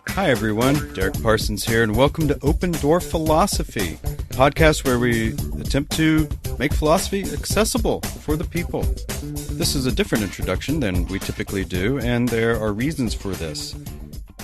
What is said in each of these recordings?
Hi everyone, Derek Parsons here, and welcome to Open Door Philosophy, a podcast where we attempt to make philosophy accessible for the people. This is a different introduction than we typically do, and there are reasons for this.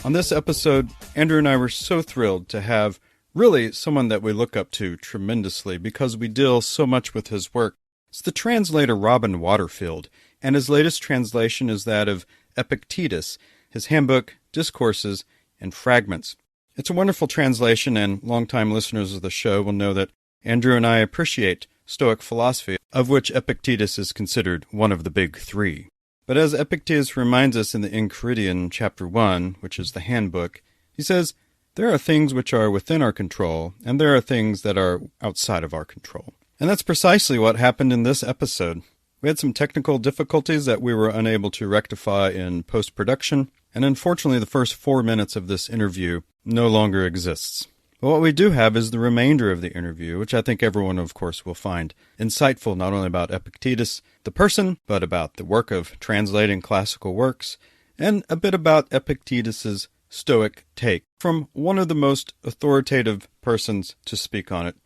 On this episode, Andrew and I were so thrilled to have really someone that we look up to tremendously because we deal so much with his work. It's the translator Robin Waterfield, and his latest translation is that of Epictetus, his handbook, Discourses, and Fragments. It's a wonderful translation, and longtime listeners of the show will know that Andrew and I appreciate Stoic philosophy, of which Epictetus is considered one of the big three. But as Epictetus reminds us in the Enchiridion, chapter 1, which is the handbook, he says, there are things which are within our control, and there are things that are outside of our control. And that's precisely what happened in this episode. We had some technical difficulties that we were unable to rectify in post-production, and unfortunately the first 4 minutes of this interview no longer exists. But what we do have is the remainder of the interview, which I think everyone, of course, will find insightful not only about Epictetus, the person, but about the work of translating classical works, and a bit about Epictetus's Stoic take from one of the most authoritative persons to speak on it.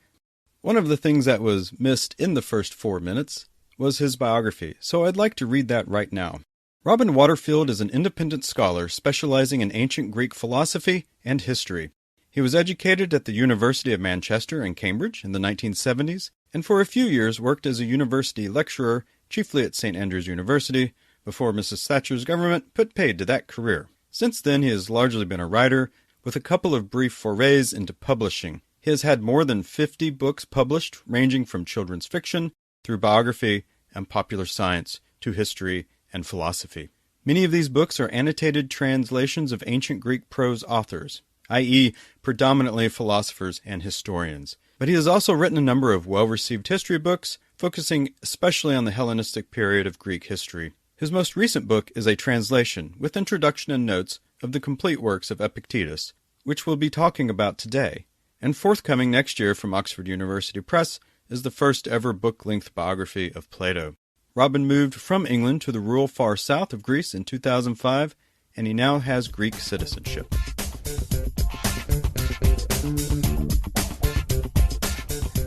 One of the things that was missed in the first 4 minutes was his biography, so I'd like to read that right now. Robin Waterfield is an independent scholar specializing in ancient Greek philosophy and history. He was educated at the University of Manchester and Cambridge in the 1970s, and for a few years worked as a university lecturer, chiefly at St. Andrews University, before Mrs. Thatcher's government put paid to that career. Since then, he has largely been a writer, with a couple of brief forays into publishing. He has had more than 50 books published, ranging from children's fiction through biography and popular science to history and philosophy. Many of these books are annotated translations of ancient Greek prose authors, i.e., predominantly philosophers and historians. But he has also written a number of well-received history books, focusing especially on the Hellenistic period of Greek history. His most recent book is a translation, with introduction and notes, of the Complete Works of Epictetus, which we'll be talking about today. And forthcoming next year from Oxford University Press is the first ever book-length biography of Plato. Robin moved from England to the rural far south of Greece in 2005, and he now has Greek citizenship.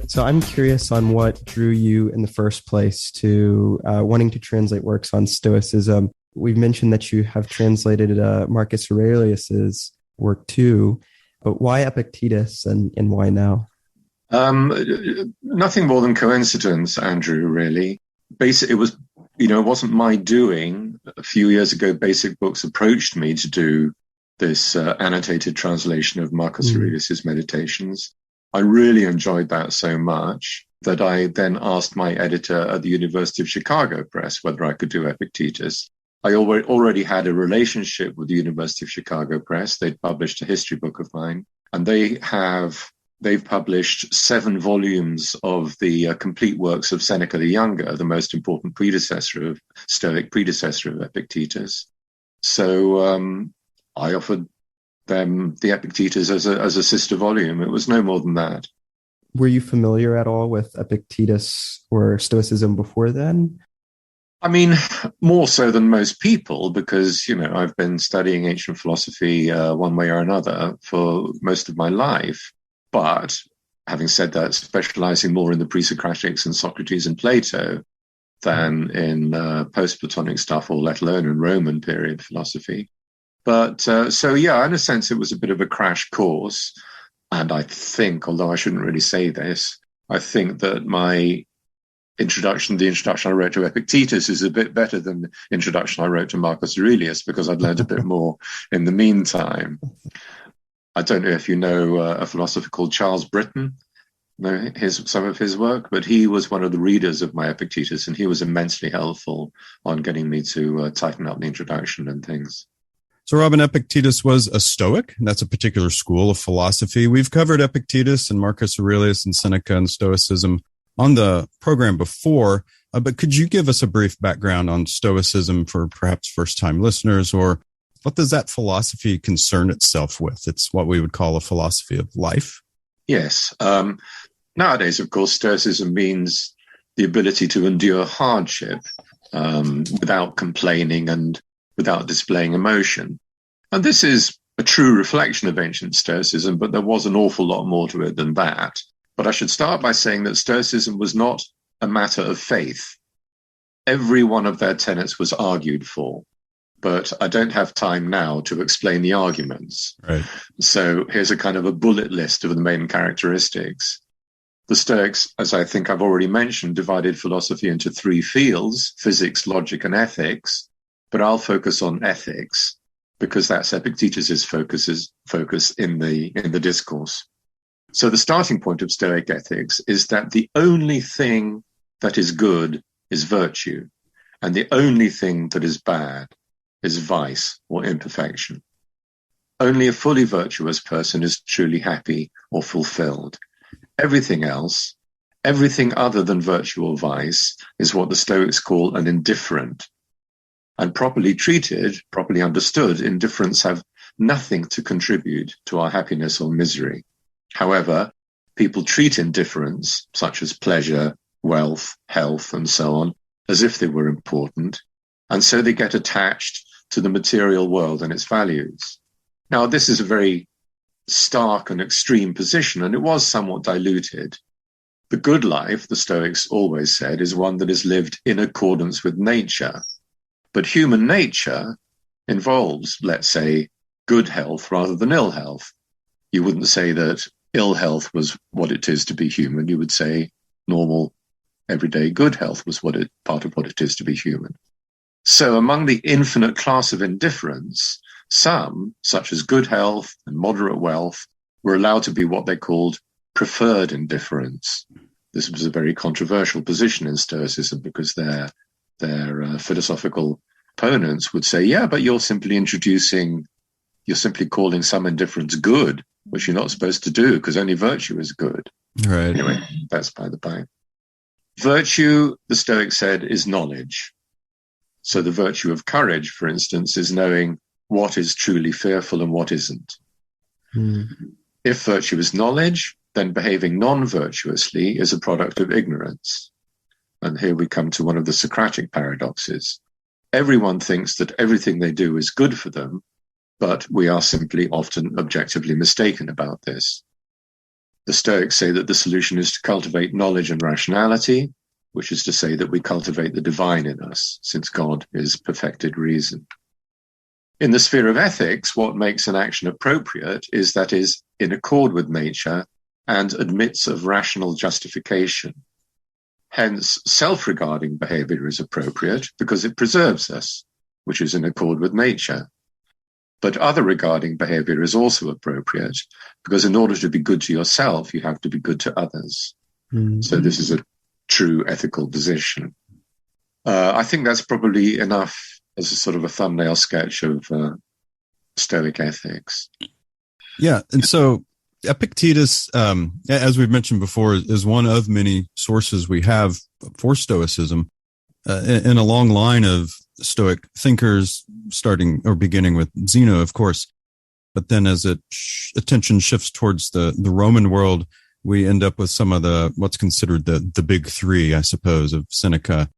So I'm curious on what drew you in the first place to wanting to translate works on Stoicism. We've mentioned that you have translated Marcus Aurelius's work too, but why Epictetus and why now? Nothing more than coincidence, Andrew, really. It was, it wasn't my doing. A few years ago, Basic Books approached me to do this annotated translation of Marcus Aurelius's Meditations. I really enjoyed that so much that I then asked my editor at the University of Chicago Press whether I could do Epictetus. I already had a relationship with the University of Chicago Press. They'd published a history book of mine, and they've published 7 volumes of the complete works of Seneca the Younger, the most important Stoic predecessor of Epictetus. So I offered them the Epictetus as a sister volume. It was no more than that. Were you familiar at all with Epictetus or Stoicism before then? I mean, more so than most people, because, I've been studying ancient philosophy one way or another for most of my life. But having said that, specializing more in the pre-Socratics and Socrates and Plato than in post-Platonic stuff, or let alone in Roman period philosophy. But in a sense, it was a bit of a crash course. And I think, although I shouldn't really say this, I think that the introduction I wrote to Epictetus is a bit better than the introduction I wrote to Marcus Aurelius, because I'd learned a bit more in the meantime. I don't know if you know a philosopher called Charles Britton, some of his work, but he was one of the readers of my Epictetus, and he was immensely helpful on getting me to tighten up the introduction and things. So Robin, Epictetus was a Stoic, and that's a particular school of philosophy. We've covered Epictetus and Marcus Aurelius and Seneca and Stoicism on the program before, but could you give us a brief background on Stoicism for perhaps first-time listeners, or what does that philosophy concern itself with? It's what we would call a philosophy of life. Yes. Nowadays, of course, Stoicism means the ability to endure hardship without complaining and without displaying emotion. And this is a true reflection of ancient Stoicism, but there was an awful lot more to it than that. But I should start by saying that Stoicism was not a matter of faith. Every one of their tenets was argued for, but I don't have time now to explain the arguments. Right. So here's a kind of a bullet list of the main characteristics. The Stoics, as I think I've already mentioned, divided philosophy into three fields: physics, logic, and ethics. But I'll focus on ethics because that's Epictetus's focus in the discourse. So the starting point of Stoic ethics is that the only thing that is good is virtue, and the only thing that is bad is vice or imperfection. Only a fully virtuous person is truly happy or fulfilled. Everything else, everything other than virtue or vice, is what the Stoics call an indifferent. And properly treated, properly understood, indifferents have nothing to contribute to our happiness or misery. However, people treat indifferents, such as pleasure, wealth, health, and so on, as if they were important, and so they get attached to the material world and its values. Now, this is a very stark and extreme position, and it was somewhat diluted. The good life, the Stoics always said, is one that is lived in accordance with nature. But human nature involves, let's say, good health rather than ill health. You wouldn't say that ill health was what it is to be human. You would say normal, everyday good health was part of what it is to be human. So among the infinite class of indifferents, some, such as good health and moderate wealth, were allowed to be what they called preferred indifferents. This was a very controversial position in Stoicism because their philosophical opponents would say, yeah, but you're simply calling some indifference good, which you're not supposed to do because only virtue is good. Right. Anyway, that's by the by. Virtue, the Stoics said, is knowledge. So the virtue of courage, for instance, is knowing what is truly fearful and what isn't. If virtue is knowledge, then behaving non-virtuously is a product of ignorance. And here we come to one of the Socratic paradoxes. Everyone thinks that everything they do is good for them, but we are simply often objectively mistaken about this. The Stoics say that the solution is to cultivate knowledge and rationality, which is to say that we cultivate the divine in us, since God is perfected reason. In the sphere of ethics, what makes an action appropriate is that is in accord with nature and admits of rational justification. Hence, self-regarding behavior is appropriate because it preserves us, which is in accord with nature. But other regarding behavior is also appropriate because in order to be good to yourself, you have to be good to others. So this is a true ethical position. I think that's probably enough as a sort of a thumbnail sketch of Stoic ethics. Yeah. And so Epictetus, as we've mentioned before, is one of many sources we have for Stoicism in a long line of Stoic thinkers, starting or beginning with Zeno, of course. But then as attention shifts towards the Roman world, we end up with some of what's considered the big three, I suppose, of Seneca,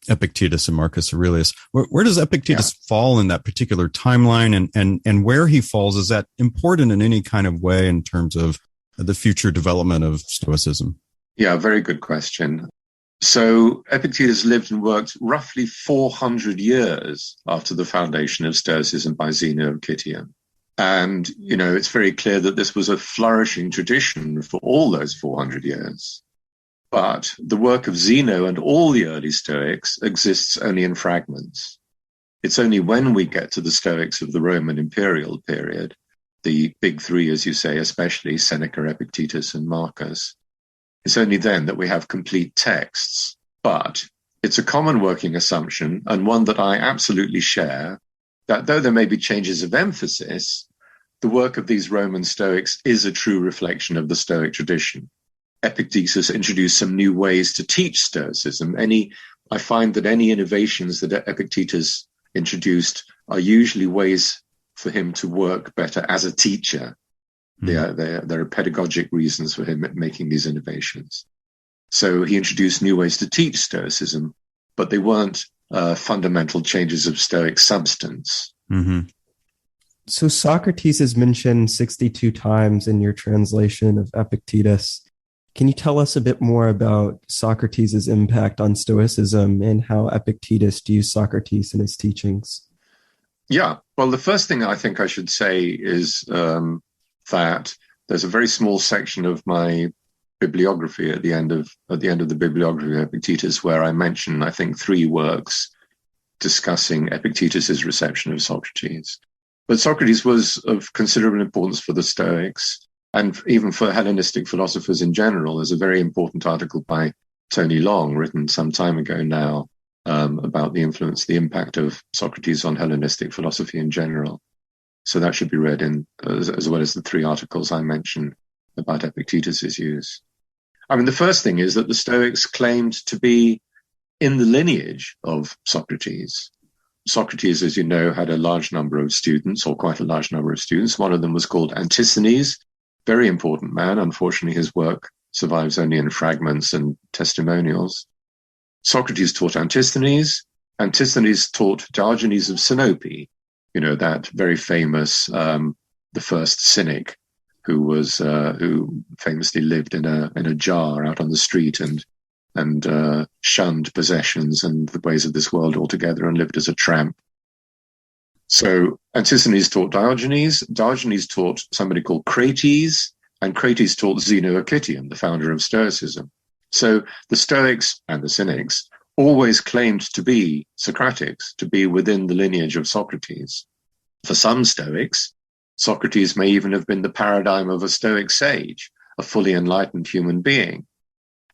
Epictetus, and Marcus Aurelius. Where does Epictetus fall in that particular timeline, and where he falls, is that important in any kind of way in terms of the future development of Stoicism? Yeah, very good question. So Epictetus lived and worked roughly 400 years after the foundation of Stoicism by Zeno of Citium. And, it's very clear that this was a flourishing tradition for all those 400 years. But the work of Zeno and all the early Stoics exists only in fragments. It's only when we get to the Stoics of the Roman imperial period, the big three, as you say, especially Seneca, Epictetus, and Marcus, it's only then that we have complete texts. But it's a common working assumption, and one that I absolutely share, that though there may be changes of emphasis, the work of these Roman Stoics is a true reflection of the Stoic tradition. Epictetus introduced some new ways to teach Stoicism. I find that any innovations that Epictetus introduced are usually ways for him to work better as a teacher. There are pedagogic reasons for him making these innovations. So he introduced new ways to teach Stoicism, but they weren't fundamental changes of Stoic substance. Mm-hmm. So Socrates is mentioned 62 times in your translation of Epictetus. Can you tell us a bit more about Socrates' impact on Stoicism and how Epictetus used Socrates in his teachings? Yeah, well, the first thing I think I should say is that there's a very small section of my bibliography at the end of the Bibliography of Epictetus where I mention, I think, 3 works discussing Epictetus's reception of Socrates. But Socrates was of considerable importance for the Stoics and even for Hellenistic philosophers in general. There's a very important article by Tony Long, written some time ago now, about the influence, the impact of Socrates on Hellenistic philosophy in general. So that should be read in, as well as the 3 articles I mentioned about Epictetus's use. I mean, the first thing is that the Stoics claimed to be in the lineage of Socrates. Socrates, as you know, had a large number of students, or quite a large number of students. One of them was called Antisthenes, very important man. Unfortunately, his work survives only in fragments and testimonials. Socrates taught Antisthenes. Antisthenes taught Diogenes of Sinope, that very famous, the first cynic who famously lived in a jar out on the street and shunned possessions and the ways of this world altogether and lived as a tramp. So Antisthenes taught Diogenes. Diogenes taught somebody called Crates, and Crates taught Zeno of Citium, the founder of Stoicism. So the Stoics and the Cynics always claimed to be Socratics, to be within the lineage of Socrates. For some Stoics, Socrates may even have been the paradigm of a Stoic sage, a fully enlightened human being.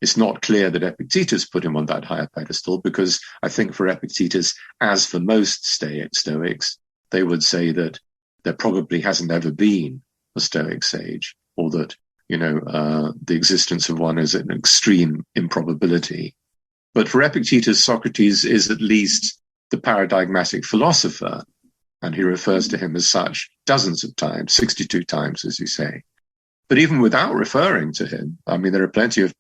It's not clear that Epictetus put him on that higher pedestal, because I think for Epictetus, as for most Stoics, they would say that there probably hasn't ever been a Stoic sage, or that, the existence of one is an extreme improbability. But for Epictetus, Socrates is at least the paradigmatic philosopher, and he refers to him as such dozens of times, 62 times, as you say. But even without referring to him, I mean, there are plenty of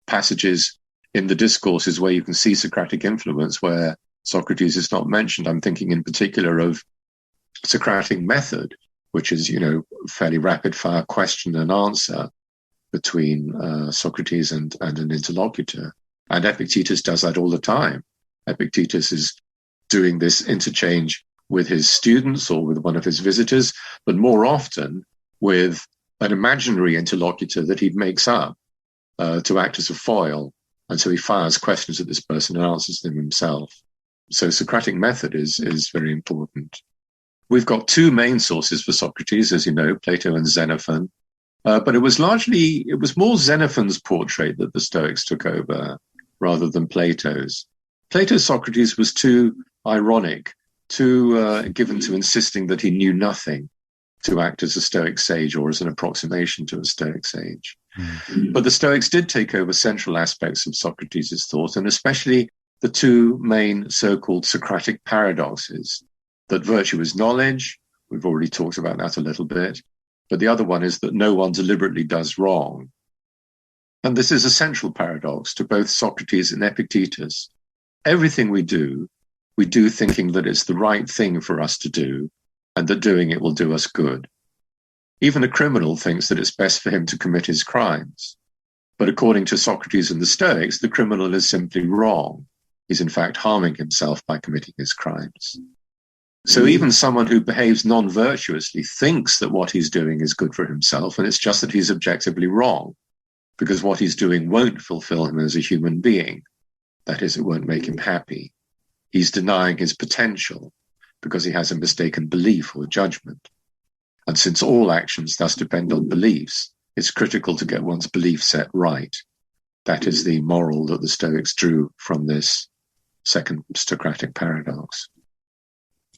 passages in the discourses where you can see Socratic influence where Socrates is not mentioned. I'm thinking in particular of Socratic method, which is, fairly rapid fire question and answer between Socrates and an interlocutor. And Epictetus does that all the time. Epictetus is doing this interchange with his students or with one of his visitors, but more often with an imaginary interlocutor that he makes up to act as a foil. And so he fires questions at this person and answers them himself. So Socratic method is very important. We've got 2 main sources for Socrates, as you know, Plato and Xenophon. But it was more Xenophon's portrait that the Stoics took over rather than Plato's. Plato's Socrates was too ironic, too given to insisting that he knew nothing to act as a Stoic sage or as an approximation to a Stoic sage. Mm-hmm. But the Stoics did take over central aspects of Socrates' thought, and especially the 2 main so-called Socratic paradoxes, that virtue is knowledge. We've already talked about that a little bit. But the other one is that no one deliberately does wrong. And this is a central paradox to both Socrates and Epictetus. Everything we do thinking that it's the right thing for us to do and that doing it will do us good. Even a criminal thinks that it's best for him to commit his crimes. But according to Socrates and the Stoics, the criminal is simply wrong. He's in fact harming himself by committing his crimes. So even someone who behaves non-virtuously thinks that what he's doing is good for himself, and it's just that he's objectively wrong, because what he's doing won't fulfill him as a human being. That is, it won't make him happy. He's denying his potential because he has a mistaken belief or judgment. And since all actions thus depend on beliefs, it's critical to get one's belief set right. That is the moral that the Stoics drew from this second Socratic paradox.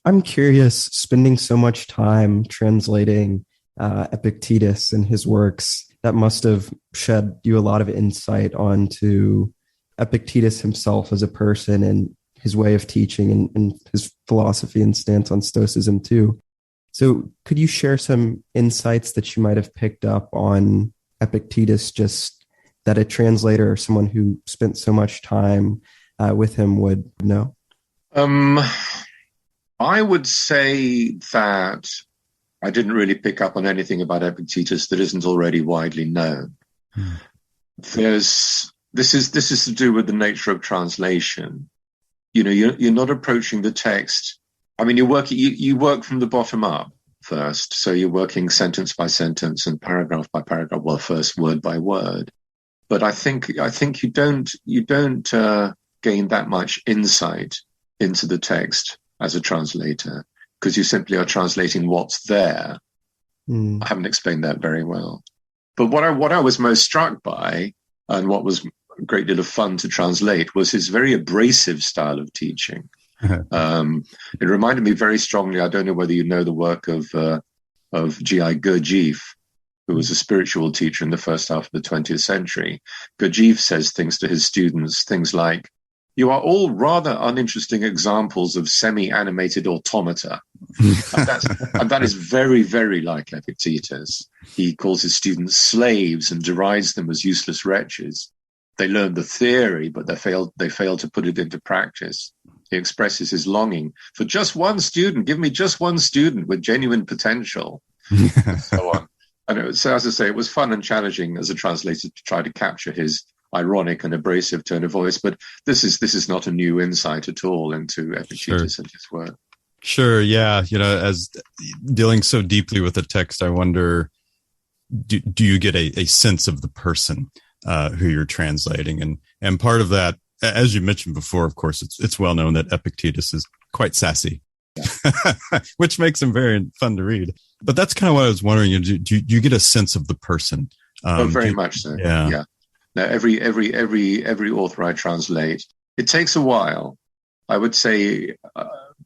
I'm curious, spending so much time translating Epictetus and his works, that must have shed you a lot of insight onto Epictetus himself as a person and his way of teaching and his philosophy and stance on Stoicism too. So could you share some insights that you might have picked up on Epictetus just that a translator or someone who spent so much time with him would know? I would say that I didn't really pick up on anything about Epictetus that isn't already widely known. This is to do with the nature of translation. You're not approaching the text. I mean, you work from the bottom up first. So you're working sentence by sentence and paragraph by paragraph. Well, first word by word. But I think you don't gain that much insight into the text as a translator, because you simply are translating what's there. I haven't explained that very well. But what I was most struck by, and what was a great deal of fun to translate, was his very abrasive style of teaching. It reminded me very strongly, I don't know whether you know the work of G.I. Gurdjieff, who was a spiritual teacher in the first half of the 20th century. Gurdjieff says things to his students, things like, "You are all rather uninteresting examples of semi-animated automata." and that is very, very like Epictetus. He calls his students slaves and derides them as useless wretches. They learn the theory, but they fail to put it into practice. He expresses his longing for just one student. Give me just one student with genuine potential, and so on. So, as I say, it was fun and challenging as a translator to try to capture his ironic and abrasive tone of voice. But this is not a new insight at all into Epictetus and his work. Sure, yeah. As dealing so deeply with the text, I wonder, do you get a sense of the person who you're translating? And part of that, as you mentioned before, of course, it's well known that Epictetus is quite sassy, which makes him very fun to read. But that's kind of what I was wondering. Do you get a sense of the person? Very much so. Yeah. Now, every author I translate, it takes a while. I would say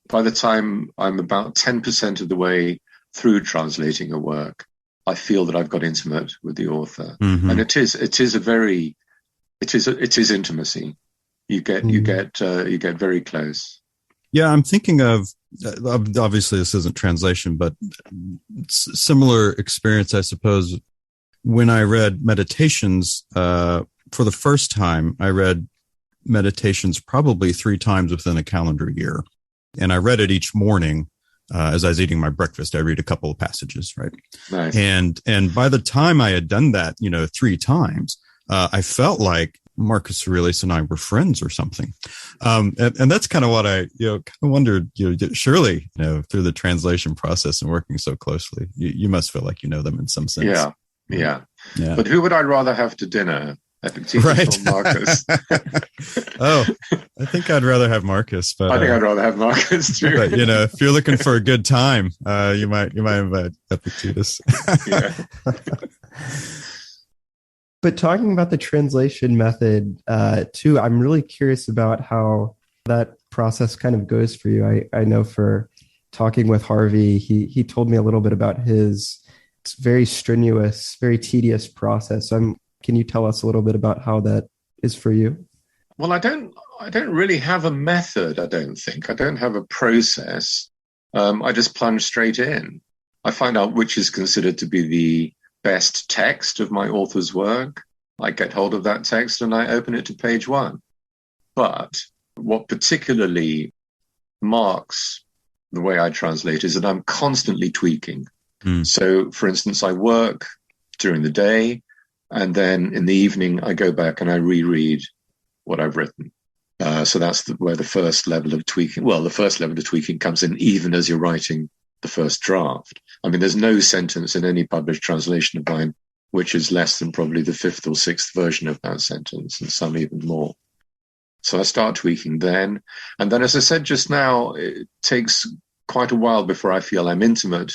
by the time I'm about 10% of the way through translating a work, I feel that I've got intimate with the author, and it is intimacy. You get very close. Yeah, I'm thinking of, obviously this isn't translation, but similar experience, I suppose. When I read Meditations, for the first time, I read Meditations probably 3 times within a calendar year. And I read it each morning as I was eating my breakfast. I read a couple of passages, right? Nice. And by the time I had done that, 3 times, I felt like Marcus Aurelius and I were friends or something. And that's kind of what I, kind of wondered, surely, through the translation process and working so closely, you must feel like you know them in some sense. Yeah. But who would I rather have to dinner, Epictetus or Marcus? Oh, I think I'd rather have Marcus. But I think I'd rather have Marcus too. But if you're looking for a good time, you might invite Epictetus. Yeah. But talking about the translation method too, I'm really curious about how that process kind of goes for you. I know for talking with Harvey, he told me a little bit about his very strenuous, very tedious process. Can you tell us a little bit about how that is for you? Well, I don't really have a method. I don't think. I don't have a process. I just plunge straight in. I find out which is considered to be the best text of my author's work. I get hold of that text and I open it to page 1. But what particularly marks the way I translate is that I'm constantly tweaking. So, for instance, I work during the day, and then in the evening, I go back and I reread what I've written. So that's where the first level of tweaking comes in, even as you're writing the first draft. I mean, there's no sentence in any published translation of mine which is less than probably the 5th or 6th version of that sentence, and some even more. So I start tweaking then. And then, as I said just now, it takes quite a while before I feel I'm intimate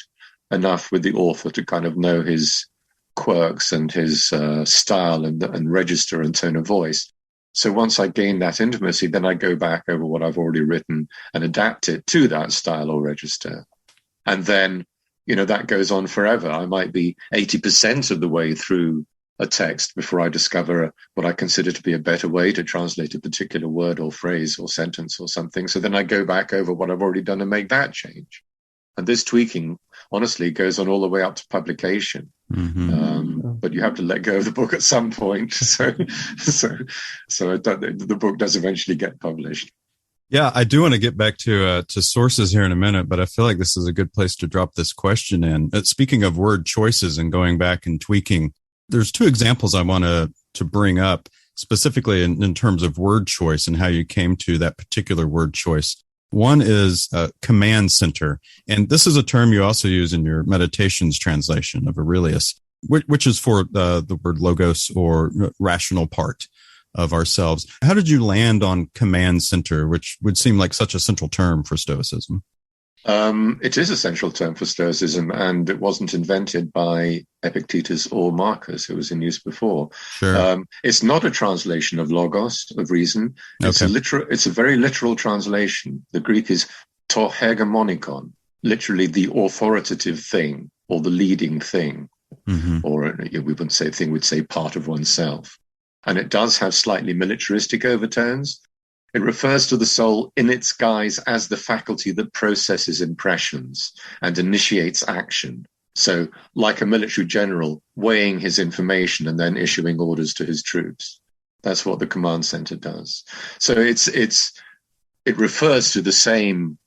enough with the author to kind of know his quirks and his style and register and tone of voice. So once I gain that intimacy, then I go back over what I've already written and adapt it to that style or register. And then, that goes on forever. I might be 80% of the way through a text before I discover what I consider to be a better way to translate a particular word or phrase or sentence or something. So then I go back over what I've already done and make that change. And this tweaking, honestly, goes on all the way up to publication. But you have to let go of the book at some point. So the book does eventually get published. Yeah, I do want to get back to sources here in a minute, but I feel like this is a good place to drop this question in. Speaking of word choices and going back and tweaking, there's two examples I want to bring up specifically in terms of word choice and how you came to that particular word choice. One is command center. And this is a term you also use in your Meditations translation of Aurelius, which is for the word logos or rational part of ourselves. How did you land on command center, which would seem like such a central term for Stoicism? It is a central term for Stoicism, and it wasn't invented by Epictetus or Marcus. It was in use before. Sure. It's not a translation of logos, of reason. It's it's a very literal translation. The Greek is to hegemonikon, literally the authoritative thing or the leading thing. Or we wouldn't say thing, we'd say part of oneself. And it does have slightly militaristic overtones. It refers to the soul in its guise as the faculty that processes impressions and initiates action. So, like a military general, weighing his information and then issuing orders to his troops. That's what the command center does. So it refers to the same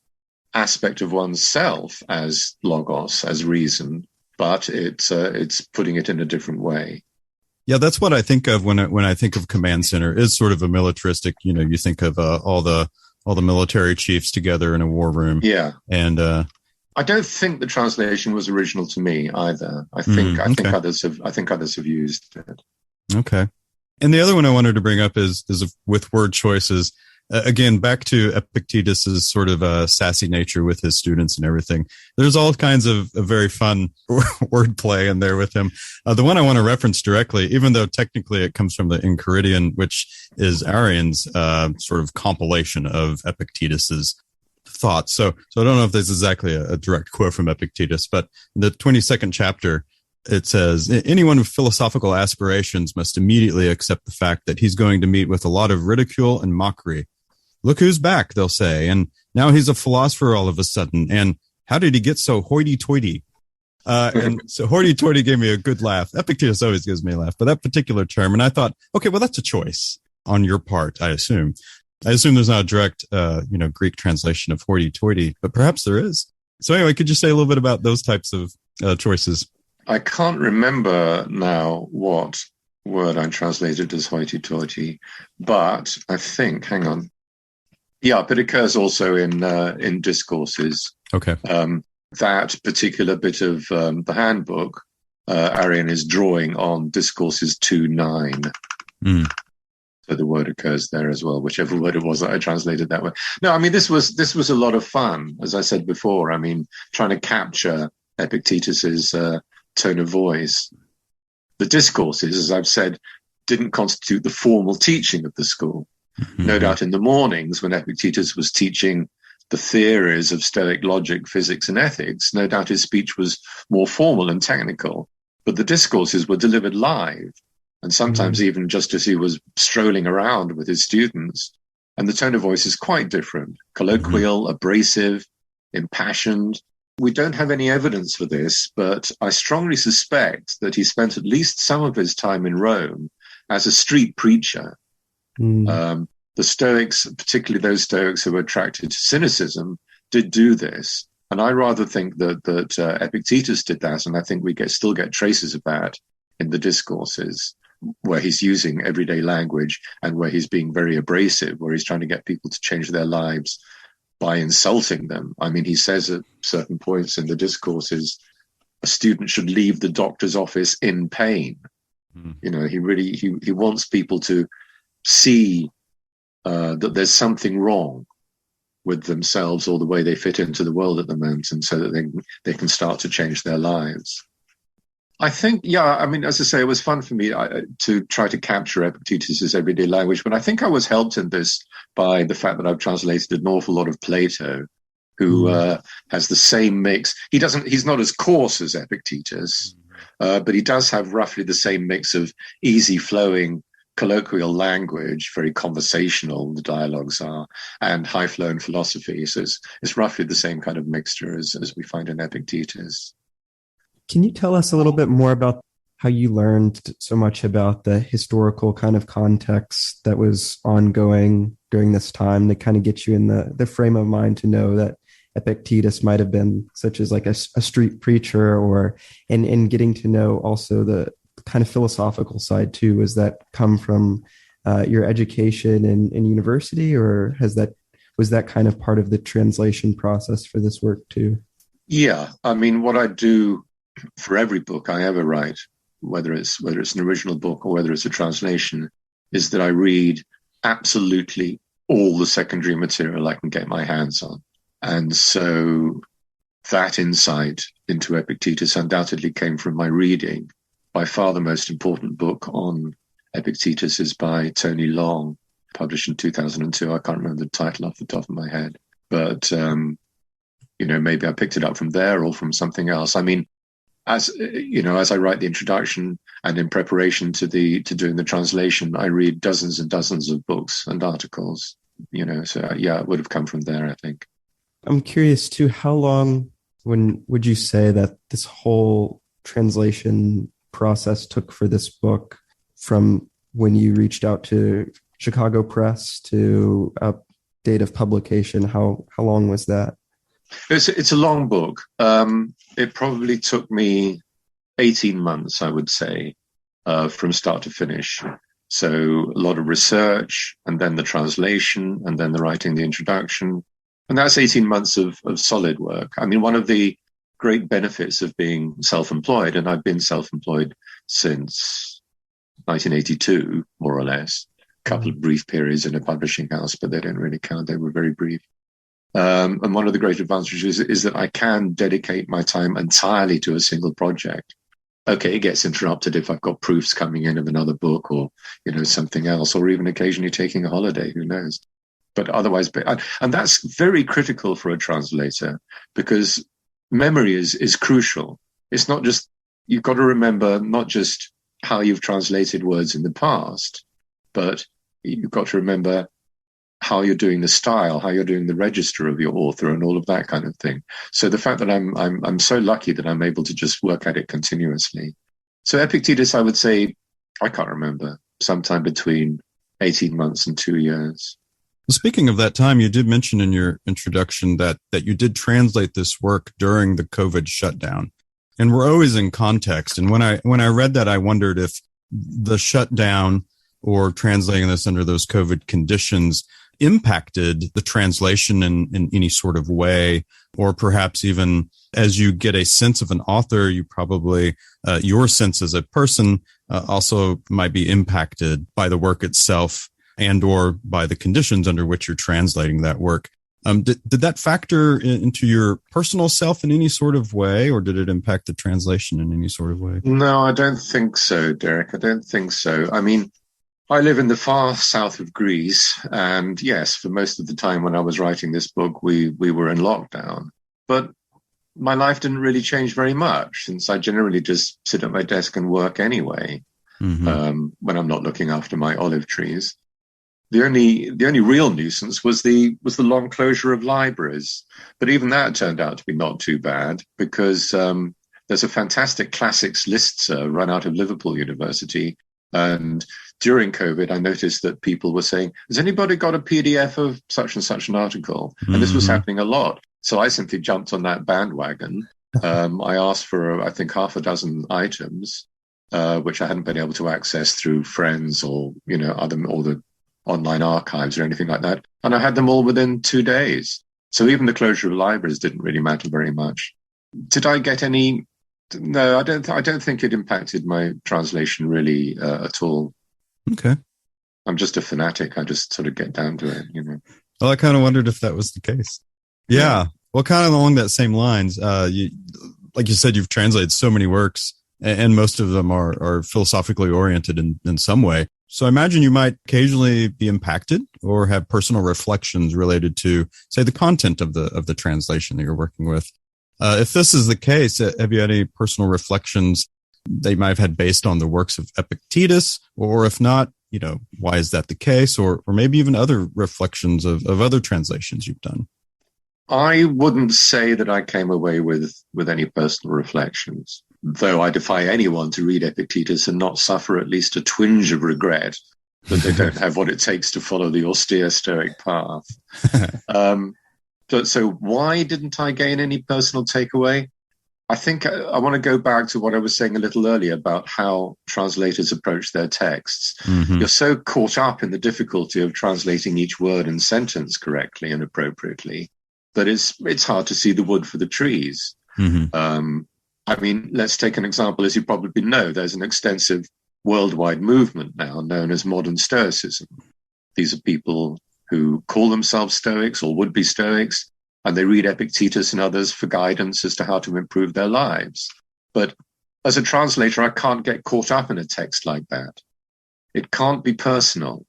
aspect of oneself as logos, as reason, but it's putting it in a different way. Yeah, that's what I think of when I think of command center, is sort of a militaristic. You think of all the military chiefs together in a war room. Yeah, and I don't think the translation was original to me either. I think others have used it. Okay, and the other one I wanted to bring up is with word choices. Again, back to Epictetus's sort of sassy nature with his students and everything. There's all kinds of very fun wordplay in there with him. The one I want to reference directly, even though technically it comes from the Enchiridion, which is Arrian's sort of compilation of Epictetus's thoughts. So I don't know if this is exactly a direct quote from Epictetus, but in the 22nd chapter, it says, anyone with philosophical aspirations must immediately accept the fact that he's going to meet with a lot of ridicule and mockery. Look who's back, they'll say, and now he's a philosopher all of a sudden. And how did he get so hoity-toity? And so hoity-toity gave me a good laugh. Epictetus always gives me a laugh, but that particular term. And I thought, okay, well, that's a choice on your part, I assume. I assume there's not a direct, Greek translation of hoity-toity, but perhaps there is. So anyway, could you say a little bit about those types of choices? I can't remember now what word I translated as hoity-toity, but I think, hang on. Yeah, but it occurs also in discourses. Okay. That particular bit of the handbook, Arrian is drawing on discourses 2:9. So the word occurs there as well, whichever word it was that I translated that way. No, I mean, this was a lot of fun, as I said before. I mean, trying to capture Epictetus's tone of voice. The discourses, as I've said, didn't constitute the formal teaching of the school. No doubt in the mornings when Epictetus was teaching the theories of Stoic logic, physics, and ethics, no doubt his speech was more formal and technical, but the discourses were delivered live, and sometimes even just as he was strolling around with his students. And the tone of voice is quite different, colloquial, abrasive, impassioned. We don't have any evidence for this, but I strongly suspect that he spent at least some of his time in Rome as a street preacher. The Stoics, particularly those Stoics who were attracted to cynicism, did do this. And I rather think that Epictetus did that, and I think we still get traces of that in the discourses, where he's using everyday language and where he's being very abrasive, where he's trying to get people to change their lives by insulting them. I mean, he says at certain points in the discourses, a student should leave the doctor's office in pain. He wants people to see that there's something wrong with themselves or the way they fit into the world at the moment, and so that they can start to change their lives. I think, I mean, as I say, it was fun for me to try to capture Epictetus's everyday language, but I think I was helped in this by the fact that I've translated an awful lot of Plato, who has the same mix. He's not as coarse as Epictetus, but he does have roughly the same mix of easy flowing colloquial language, very conversational, the dialogues are, and high-flown philosophy. So it's roughly the same kind of mixture as we find in Epictetus. Can you tell us a little bit more about how you learned so much about the historical kind of context that was ongoing during this time to kind of get you in the frame of mind to know that Epictetus might have been such as like a street preacher, or and getting to know also the kind of philosophical side too? Was that come from your education in university, or was that kind of part of the translation process for this work too? Yeah, I mean, what I do for every book I ever write, whether it's an original book or whether it's a translation, is that I read absolutely all the secondary material I can get my hands on. And so that insight into Epictetus undoubtedly came from my reading. By far the most important book on Epictetus is by Tony Long, published in 2002. I can't remember the title off the top of my head, but maybe I picked it up from there or from something else. I mean, as I write the introduction and in preparation to doing the translation, I read dozens and dozens of books and articles. So yeah, it would have come from there, I think. I'm curious too, how long would you say that this whole translation process took for this book, from when you reached out to Chicago Press to date of publication? How long was that? It's a long book. It probably took me 18 months, I would say, from start to finish. So a lot of research, and then the translation, and then the writing the introduction. And that's 18 months of solid work. I mean, one of the great benefits of being self-employed, and I've been self-employed since 1982, more or less, a couple of brief periods in a publishing house, but they don't really count. They were very brief. And one of the great advantages is that I can dedicate my time entirely to a single project. Okay, it gets interrupted if I've got proofs coming in of another book or, something else, or even occasionally taking a holiday, who knows. But otherwise, and that's very critical for a translator, because memory is crucial. It's not just, you've got to remember not just how you've translated words in the past, but you've got to remember how you're doing the style, how you're doing the register of your author, and all of that kind of thing. So the fact that I'm so lucky that I'm able to just work at it continuously. So Epictetus, I would say, I can't remember, sometime between 18 months and 2 years. Speaking of that time, you did mention in your introduction that you did translate this work during the COVID shutdown, and we're always in context. And when I read that, I wondered if the shutdown or translating this under those COVID conditions impacted the translation in any sort of way, or perhaps even as you get a sense of an author, you probably, your sense as a person also might be impacted by the work itself and or by the conditions under which you're translating that work. Did that factor into your personal self in any sort of way, or did it impact the translation in any sort of way? No, I don't think so, Derek. I don't think so. I mean, I live in the far south of Greece, and yes, for most of the time when I was writing this book, we were in lockdown. But my life didn't really change very much, since I generally just sit at my desk and work anyway, when I'm not looking after my olive trees. The only real nuisance was the long closure of libraries. But even that turned out to be not too bad, because there's a fantastic classics list run out of Liverpool University. And during COVID, I noticed that people were saying, has anybody got a PDF of such and such an article? And this was happening a lot. So I simply jumped on that bandwagon. I asked for, I think, half a dozen items, which I hadn't been able to access through friends or, all the online archives or anything like that. And I had them all within 2 days. So even the closure of libraries didn't really matter very much. Did I get any? No, I don't think it impacted my translation really at all. Okay. I'm just a fanatic. I just sort of get down to it, Well, I kind of wondered if that was the case. Yeah. Well, kind of along that same lines, like you said, you've translated so many works, and most of them are philosophically oriented in some way. So I imagine you might occasionally be impacted or have personal reflections related to, say, the content of the translation that you're working with. If this is the case, have you had any personal reflections they might have had based on the works of Epictetus? Or if not, why is that the case? Or maybe even other reflections of other translations you've done. I wouldn't say that I came away with any personal reflections, though I defy anyone to read Epictetus and not suffer at least a twinge of regret that they don't have what it takes to follow the austere Stoic path. So why didn't I gain any personal takeaway? I think I want to go back to what I was saying a little earlier about how translators approach their texts. Mm-hmm. You're so caught up in the difficulty of translating each word and sentence correctly and appropriately that it's hard to see the wood for the trees. Mm-hmm. I mean, let's take an example. As you probably know, there's an extensive worldwide movement now known as modern Stoicism. These are people who call themselves Stoics or would-be Stoics, and they read Epictetus and others for guidance as to how to improve their lives. But as a translator, I can't get caught up in a text like that. It can't be personal,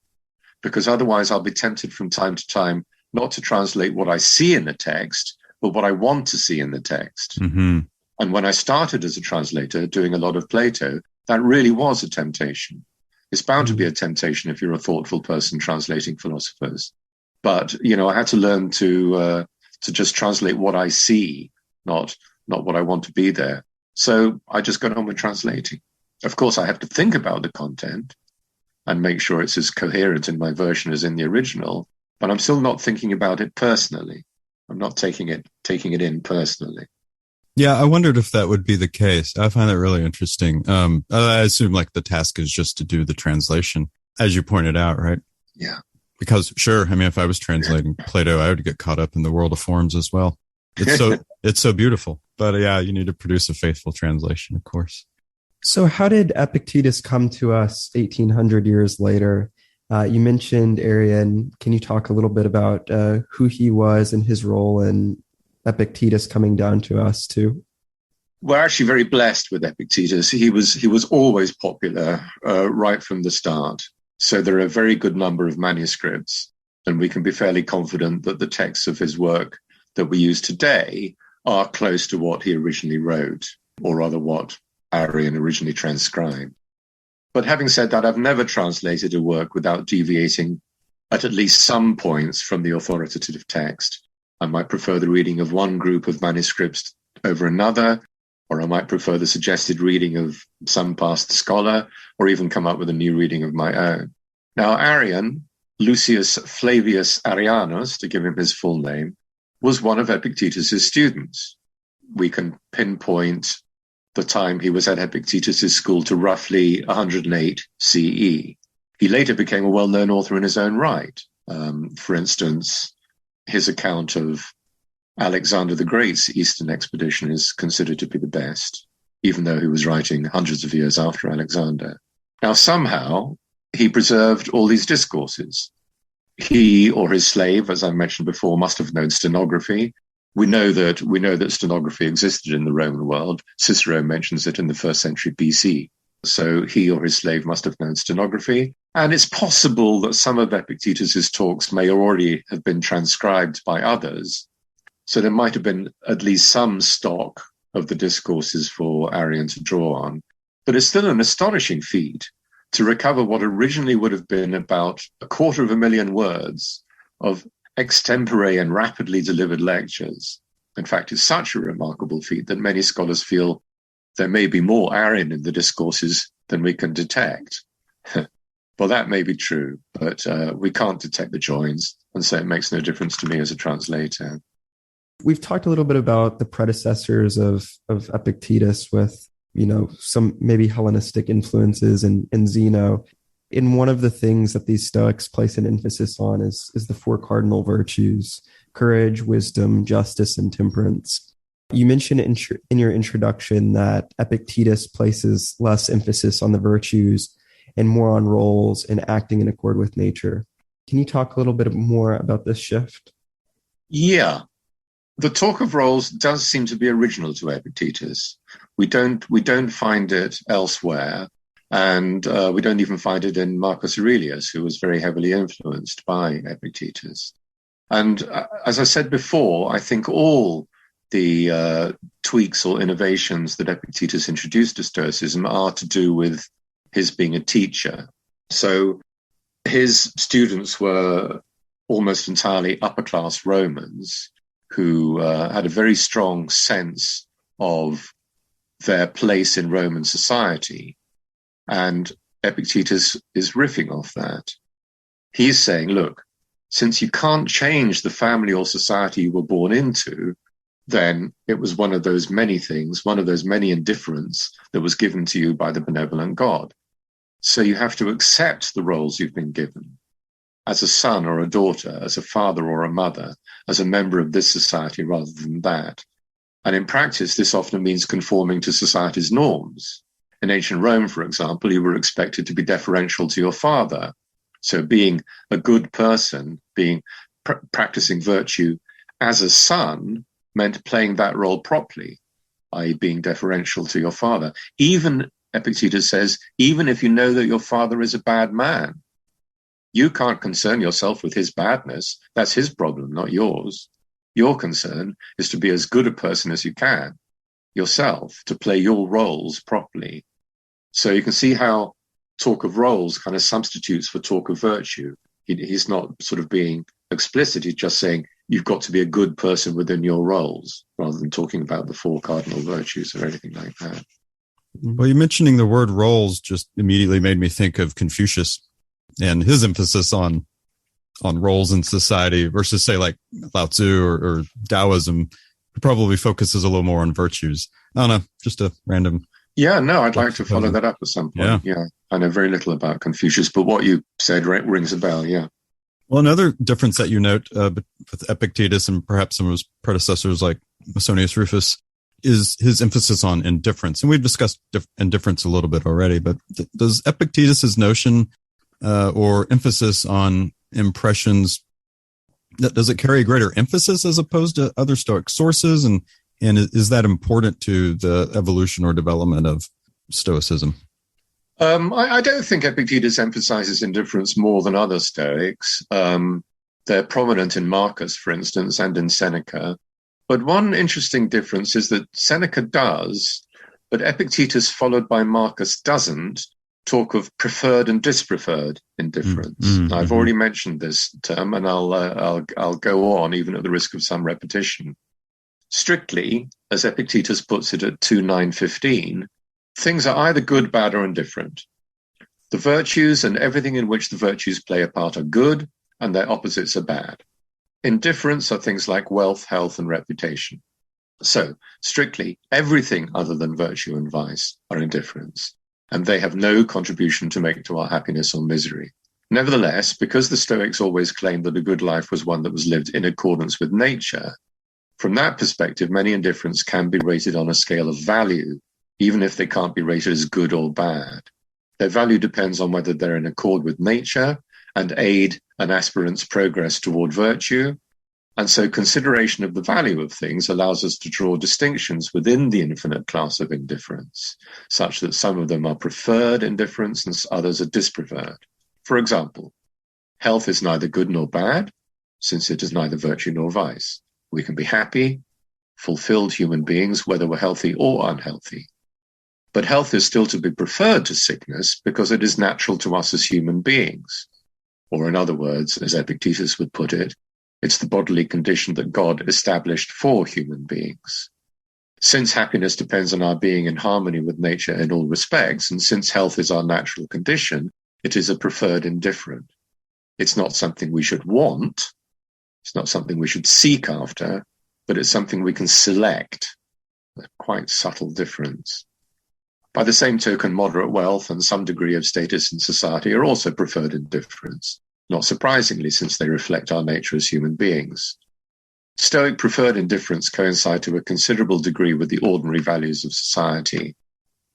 because otherwise I'll be tempted from time to time not to translate what I see in the text, but what I want to see in the text. Mm-hmm. And when I started as a translator doing a lot of Plato, that really was a temptation. It's bound to be a temptation if you're a thoughtful person translating philosophers. But, I had to learn to just translate what I see, not what I want to be there. So I just got on with translating. Of course, I have to think about the content and make sure it's as coherent in my version as in the original, but I'm still not thinking about it personally. I'm not taking it in personally. Yeah, I wondered if that would be the case. I find that really interesting. I assume the task is just to do the translation, as you pointed out, right? Yeah. Because sure, I mean, if I was translating Plato, I would get caught up in the world of forms as well. It's so beautiful. But yeah, you need to produce a faithful translation, of course. So how did Epictetus come to us 1800 years later? You mentioned Arian. Can you talk a little bit about who he was and his role in Epictetus coming down to us too? We're actually very blessed with Epictetus. He was always popular right from the start. So there are a very good number of manuscripts, and we can be fairly confident that the texts of his work that we use today are close to what he originally wrote, or rather what Arian originally transcribed. But having said that, I've never translated a work without deviating at least some points from the authoritative text. I might prefer the reading of one group of manuscripts over another, or I might prefer the suggested reading of some past scholar, or even come up with a new reading of my own. Now, Arian, Lucius Flavius Arrianus, to give him his full name, was one of Epictetus's students. We can pinpoint the time he was at Epictetus's school to roughly 108 CE. He later became a well-known author in his own right. For instance, his account of Alexander the Great's Eastern expedition is considered to be the best, even though he was writing hundreds of years after Alexander. Now, somehow, he preserved all these discourses. He or his slave, as I mentioned before, must have known stenography. We know that stenography existed in the Roman world. Cicero mentions it in the 1st century BC. So he or his slave must have known stenography. And it's possible that some of Epictetus's talks may already have been transcribed by others. So there might have been at least some stock of the discourses for Arian to draw on. But it's still an astonishing feat to recover what originally would have been about 250,000 words of extempore and rapidly delivered lectures. In fact, it's such a remarkable feat that many scholars feel there may be more Arian in the discourses than we can detect. Well, that may be true, but we can't detect the joins, and so it makes no difference to me as a translator. We've talked a little bit about the predecessors of Epictetus with, some maybe Hellenistic influences in Zeno. And one of the things that these Stoics place an emphasis on is the 4 cardinal virtues: courage, wisdom, justice, and temperance. You mentioned in your introduction that Epictetus places less emphasis on the virtues and more on roles and acting in accord with nature. Can you talk a little bit more about this shift? Yeah. The talk of roles does seem to be original to Epictetus. We don't find it elsewhere, and we don't even find it in Marcus Aurelius, who was very heavily influenced by Epictetus. And as I said before, I think all the tweaks or innovations that Epictetus introduced to Stoicism are to do with his being a teacher. So his students were almost entirely upper-class Romans who had a very strong sense of their place in Roman society. And Epictetus is riffing off that. He's saying, look, since you can't change the family or society you were born into, then it was one of those many things, one of those many indifferents that was given to you by the benevolent God. So you have to accept the roles you've been given as a son or a daughter, as a father or a mother, as a member of this society rather than that. And in practice, this often means conforming to society's norms. In ancient Rome, for example, you were expected to be deferential to your father. So being a good person, practicing virtue as a son meant playing that role properly, i.e. being deferential to your father. Even, Epictetus says, even if you know that your father is a bad man, you can't concern yourself with his badness. That's his problem, not yours. Your concern is to be as good a person as you can yourself, to play your roles properly. So you can see how talk of roles kind of substitutes for talk of virtue. He's not sort of being explicit. He's just saying you've got to be a good person within your roles, rather than talking about the four cardinal virtues or anything like that. Well, you mentioning the word roles just immediately made me think of Confucius and his emphasis on roles in society versus, say, like Lao Tzu or Taoism, who probably focuses a little more on virtues. I don't know, just a random. Yeah, no, I'd like to follow that up at some point. Yeah. I know very little about Confucius, but what you said rings a bell, yeah. Well, another difference that you note with Epictetus and perhaps some of his predecessors like Musonius Rufus is his emphasis on indifference. And we've discussed indifference a little bit already, but does Epictetus's notion or emphasis on impressions, does it carry a greater emphasis as opposed to other Stoic sources? And is that important to the evolution or development of Stoicism? I don't think Epictetus emphasizes indifference more than other Stoics. They're prominent in Marcus, for instance, and in Seneca. But one interesting difference is that Seneca does, but Epictetus, followed by Marcus, doesn't talk of preferred and dispreferred indifference. Mm-hmm. I've already mentioned this term, and I'll go on, even at the risk of some repetition. Strictly, as Epictetus puts it at 2.9.15, things are either good, bad, or indifferent. The virtues and everything in which the virtues play a part are good, and their opposites are bad. Indifferents are things like wealth, health, and reputation. So, strictly, everything other than virtue and vice are indifferents, and they have no contribution to make to our happiness or misery. Nevertheless, because the Stoics always claimed that a good life was one that was lived in accordance with nature, from that perspective, many indifferents can be rated on a scale of value, even if they can't be rated as good or bad. Their value depends on whether they're in accord with nature and aid an aspirant's progress toward virtue. And so consideration of the value of things allows us to draw distinctions within the infinite class of indifference, such that some of them are preferred indifference and others are dispreferred. For example, health is neither good nor bad, since it is neither virtue nor vice. We can be happy, fulfilled human beings, whether we're healthy or unhealthy. But health is still to be preferred to sickness because it is natural to us as human beings. Or in other words, as Epictetus would put it, it's the bodily condition that God established for human beings. Since happiness depends on our being in harmony with nature in all respects, and since health is our natural condition, it is a preferred indifferent. It's not something we should want. It's not something we should seek after, but it's something we can select. A quite subtle difference. By the same token, moderate wealth and some degree of status in society are also preferred indifferents, not surprisingly, since they reflect our nature as human beings. Stoic preferred indifference coincide to a considerable degree with the ordinary values of society.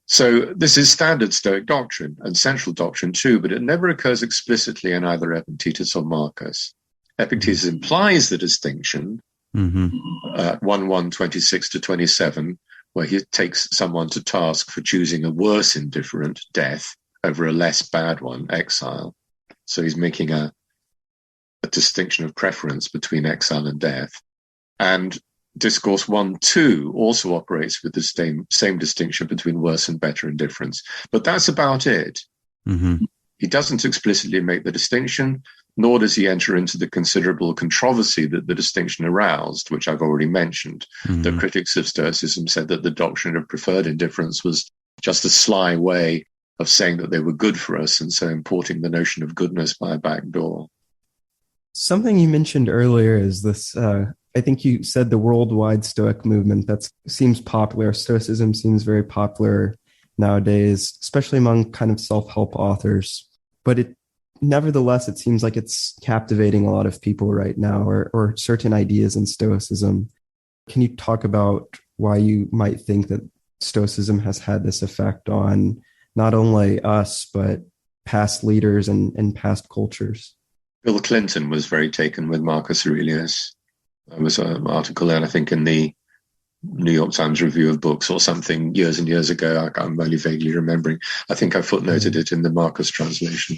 So this is standard Stoic doctrine and central doctrine too, but it never occurs explicitly in either Epictetus or Marcus. Epictetus implies the distinction, 1:26-27, where he takes someone to task for choosing a worse indifferent, death, over a less bad one, exile. So he's making a distinction of preference between exile and death. And Discourse 1:2 also operates with the same distinction between worse and better indifference. But that's about it. Mm-hmm. He doesn't explicitly make the distinction, nor does he enter into the considerable controversy that the distinction aroused, which I've already mentioned. Mm-hmm. The critics of Stoicism said that the doctrine of preferred indifference was just a sly way of saying that they were good for us, and so importing the notion of goodness by a back door. Something you mentioned earlier is this, I think you said the worldwide Stoic movement. That seems popular. Stoicism seems very popular nowadays, especially among kind of self-help authors. But nevertheless, it seems like it's captivating a lot of people right now, or certain ideas in Stoicism. Can you talk about why you might think that Stoicism has had this effect on not only us, but past leaders and past cultures? Bill Clinton was very taken with Marcus Aurelius. There was an article, and I think in the New York Times Review of Books or something years and years ago. I'm only vaguely remembering. I think I footnoted it in the Marcus translation.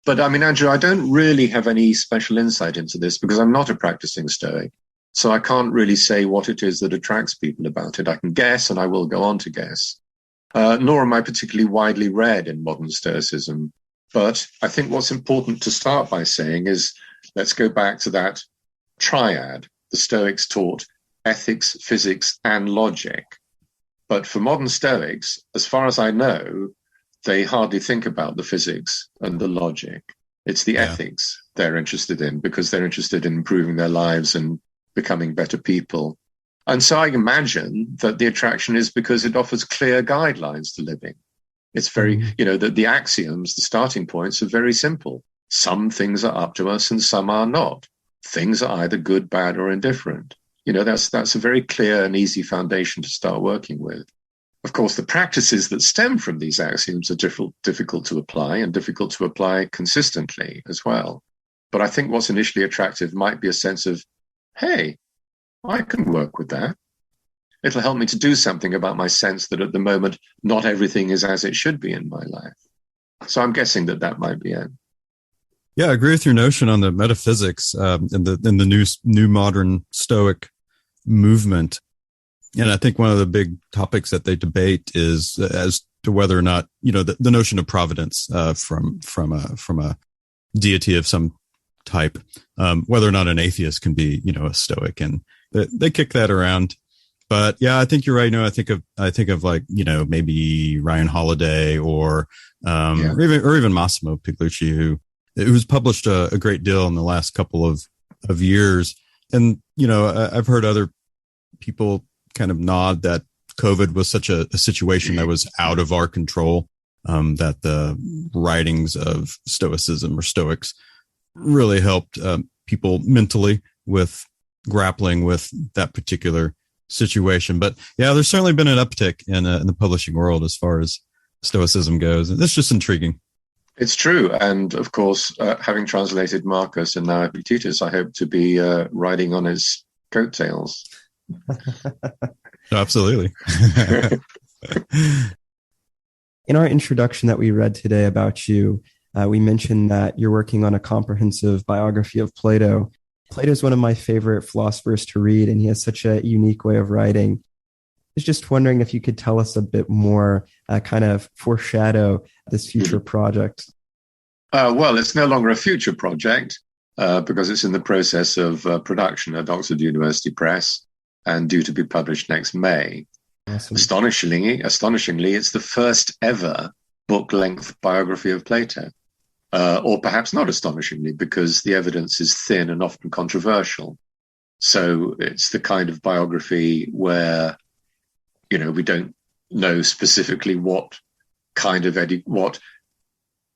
But I mean, Andrew, I don't really have any special insight into this because I'm not a practicing Stoic. So I can't really say what it is that attracts people about it. I can guess, and I will go on to guess. Nor am I particularly widely read in modern Stoicism. But I think what's important to start by saying is, let's go back to that triad. The Stoics taught ethics, physics, and logic. But for modern Stoics, as far as I know, they hardly think about the physics and the logic. It's the ethics they're interested in, because they're interested in improving their lives and becoming better people. And so I imagine that the attraction is because it offers clear guidelines to living. It's very, the axioms, the starting points are very simple. Some things are up to us and some are not. Things are either good, bad, or indifferent. That's a very clear and easy foundation to start working with. Of course, the practices that stem from these axioms are difficult to apply, and difficult to apply consistently as well. But I think what's initially attractive might be a sense of, hey, I can work with that. It'll help me to do something about my sense that at the moment, not everything is as it should be in my life. So I'm guessing that might be it. Yeah, I agree with your notion on the metaphysics in the new modern Stoic movement. And I think one of the big topics that they debate is as to whether or not, the notion of providence from a deity of some type, whether or not an atheist can be, a Stoic, and they kick that around. But yeah, I think you're right. No, I think of like, maybe Ryan Holiday or even Massimo Pigliucci, who's published a great deal in the last couple of years. And, I've heard other people kind of nod that COVID was such a situation that was out of our control, that the writings of Stoicism or Stoics really helped people mentally with grappling with that particular situation. But yeah, there's certainly been an uptick in the publishing world as far as Stoicism goes. And that's just intriguing. It's true. And of course, having translated Marcus and now Epictetus, I hope to be riding on his coattails. Absolutely. In our introduction that we read today about you, we mentioned that you're working on a comprehensive biography of Plato. Plato is one of my favorite philosophers to read, and he has such a unique way of writing. I was just wondering if you could tell us a bit more, kind of foreshadow this future project. Well, it's no longer a future project because it's in the process of production at Oxford University Press and due to be published next May. Awesome. Astonishingly, it's the first ever book-length biography of Plato. Or perhaps not astonishingly, because the evidence is thin and often controversial. So it's the kind of biography where, we don't know specifically what kind of what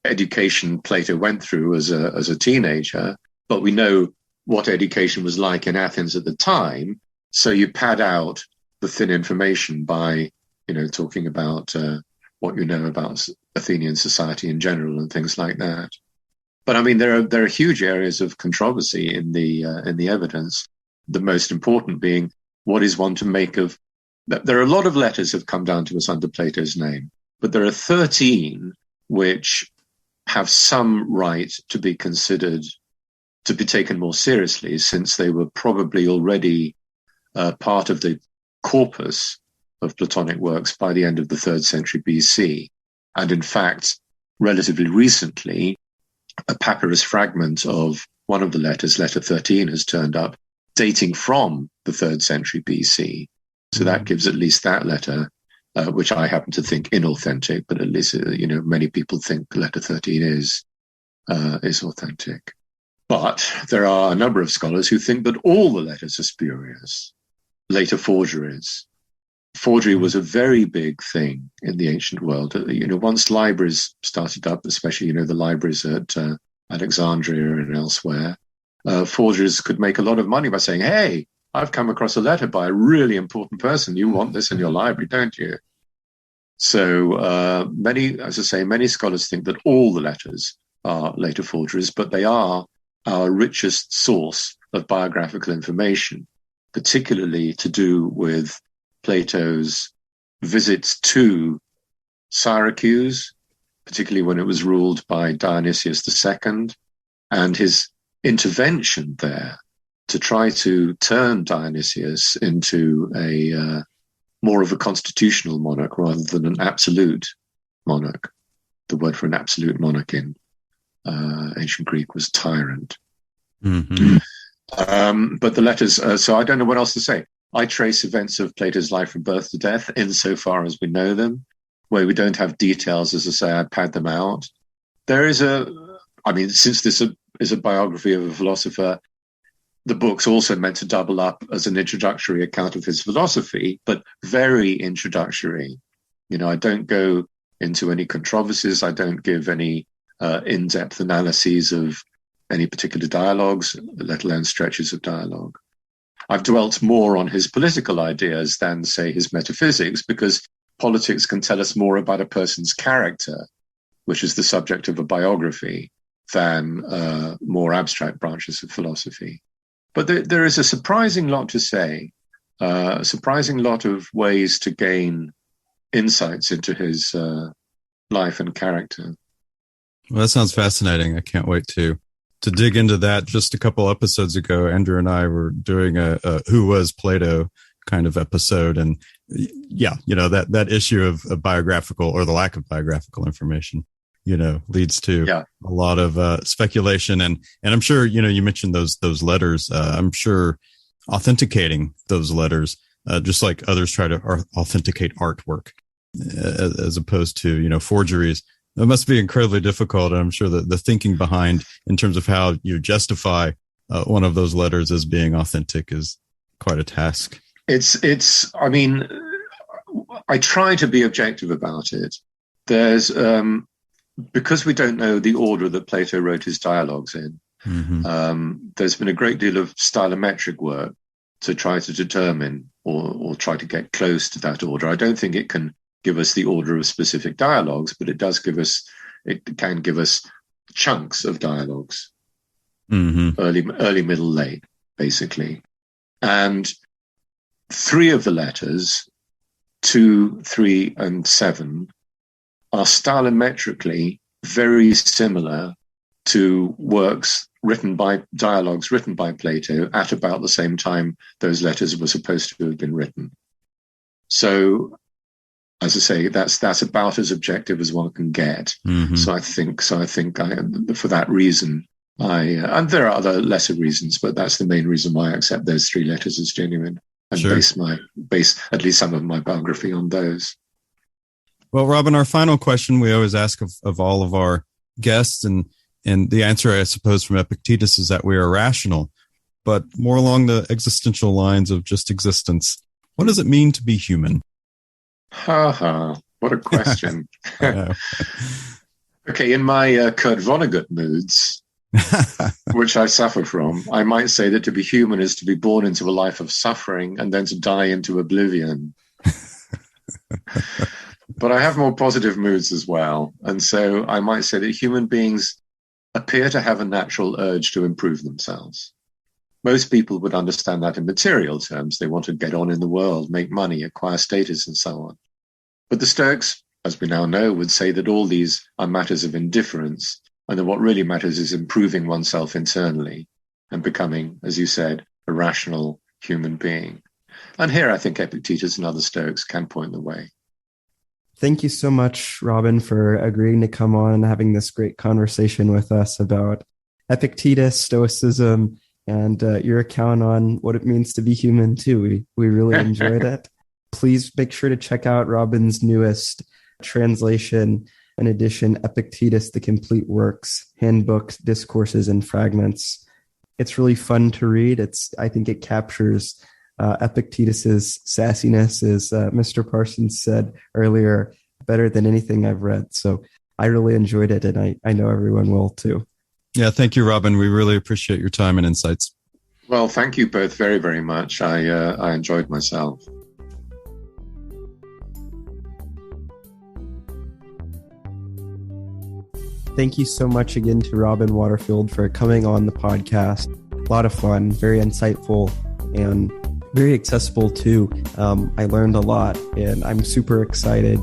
education Plato went through as a teenager, but we know what education was like in Athens at the time. So you pad out the thin information by, talking about what you know about Athenian society in general and things like that. But I mean, there are huge areas of controversy in the evidence. The most important being, what is one to make of? There are a lot of letters have come down to us under Plato's name, but there are 13 which have some right to be considered to be taken more seriously, since they were probably already part of the corpus of Platonic works by the end of the 3rd century BC. And in fact, relatively recently, a papyrus fragment of one of the letters, letter 13, has turned up, dating from the 3rd century BC. So that gives at least that letter, which I happen to think inauthentic, but at least, many people think letter 13 is authentic. But there are a number of scholars who think that all the letters are spurious, later forgeries. Forgery was a very big thing in the ancient world. Once libraries started up, especially, the libraries at Alexandria and elsewhere, forgers could make a lot of money by saying, hey, I've come across a letter by a really important person. You want this in your library, don't you? So many scholars think that all the letters are later forgeries, but they are our richest source of biographical information, particularly to do with Plato's visits to Syracuse, particularly when it was ruled by Dionysius II, and his intervention there to try to turn Dionysius into a more of a constitutional monarch rather than an absolute monarch. The word for an absolute monarch in ancient Greek was tyrant. Mm-hmm. But the letters, so I don't know what else to say. I trace events of Plato's life from birth to death insofar as we know them. Where we don't have details, as I say, I pad them out. There is since this is a biography of a philosopher, the book's also meant to double up as an introductory account of his philosophy, but very introductory. I don't go into any controversies. I don't give any in-depth analyses of any particular dialogues, let alone stretches of dialogue. I've dwelt more on his political ideas than, say, his metaphysics, because politics can tell us more about a person's character, which is the subject of a biography, than more abstract branches of philosophy. But there is a surprising lot to say, a surprising lot of ways to gain insights into his life and character. Well, that sounds fascinating. I can't wait to dig into that. Just a couple episodes ago, Andrew and I were doing a Who Was Plato kind of episode. And yeah, that issue of biographical or the lack of biographical information, leads to a lot of speculation. And I'm sure, you mentioned those letters. I'm sure authenticating those letters, just like others try to authenticate artwork as opposed to, forgeries. That must be incredibly difficult. I'm sure that the thinking behind in terms of how you justify one of those letters as being authentic is quite a task. I try to be objective about it. There's, because we don't know the order that Plato wrote his dialogues in, there's been a great deal of stylometric work to try to determine or try to get close to that order. I don't think it can give us the order of specific dialogues, but it can give us chunks of dialogues, early, middle, late, basically. And 3 of the letters, 2, 3, and 7, are stylometrically very similar to dialogues written by Plato at about the same time those letters were supposed to have been written. So, as I say, that's about as objective as one can get. So I think for that reason, and there are other lesser reasons, but that's the main reason why I accept those 3 letters as genuine and base at least some of my biography on those. Well, Robin, our final question we always ask of all of our guests, and the answer, I suppose, from Epictetus is that we are rational, but more along the existential lines of just existence. What does it mean to be human? What a question. Okay, in my Kurt Vonnegut moods, which I suffer from, I might say that to be human is to be born into a life of suffering and then to die into oblivion. But I have more positive moods as well. And so I might say that human beings appear to have a natural urge to improve themselves. Most people would understand that in material terms. They want to get on in the world, make money, acquire status, and so on. But the Stoics, as we now know, would say that all these are matters of indifference, and that what really matters is improving oneself internally and becoming, as you said, a rational human being. And here I think Epictetus and other Stoics can point the way. Thank you so much, Robin, for agreeing to come on and having this great conversation with us about Epictetus, Stoicism, and your account on what it means to be human, too. We really enjoyed it. Please make sure to check out Robin's newest translation and edition, Epictetus, the Complete Works, Handbooks, Discourses, and Fragments. It's really fun to read. I think it captures Epictetus's sassiness, as Mr. Parsons said earlier, better than anything I've read. So I really enjoyed it, and I know everyone will too. Yeah, thank you, Robin. We really appreciate your time and insights. Well, thank you both very, very much. I enjoyed myself. Thank you so much again to Robin Waterfield for coming on the podcast. A lot of fun, very insightful, and very accessible too. I learned a lot, and I'm super excited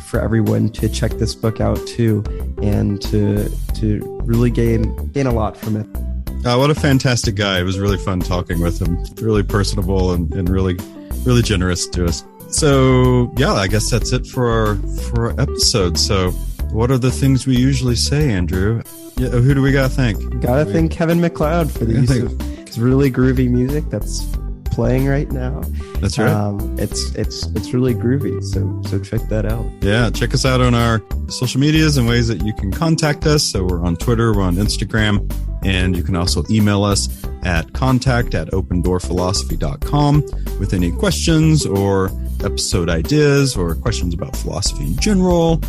for everyone to check this book out too, and to really gain a lot from it. What a fantastic guy. It was really fun talking with him. Really personable and really generous to us. So yeah, I guess that's it for our episode. So what are the things we usually say, Andrew? Yeah, who do we gotta thank? Gotta thank Kevin MacLeod for the use of his really groovy music that's playing right now. That's right. It's really groovy. So check that out. Yeah, check us out on our social medias and ways that you can contact us. So we're on Twitter, we're on Instagram, and you can also email us at contact@opendoorphilosophy.com with any questions or episode ideas or questions about philosophy in general.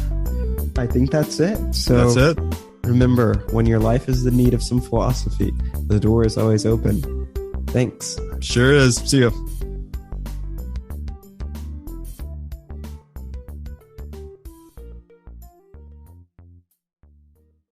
I think that's it. So that's it. Remember, when your life is in need of some philosophy, the door is always open. Thanks. Sure is. See ya.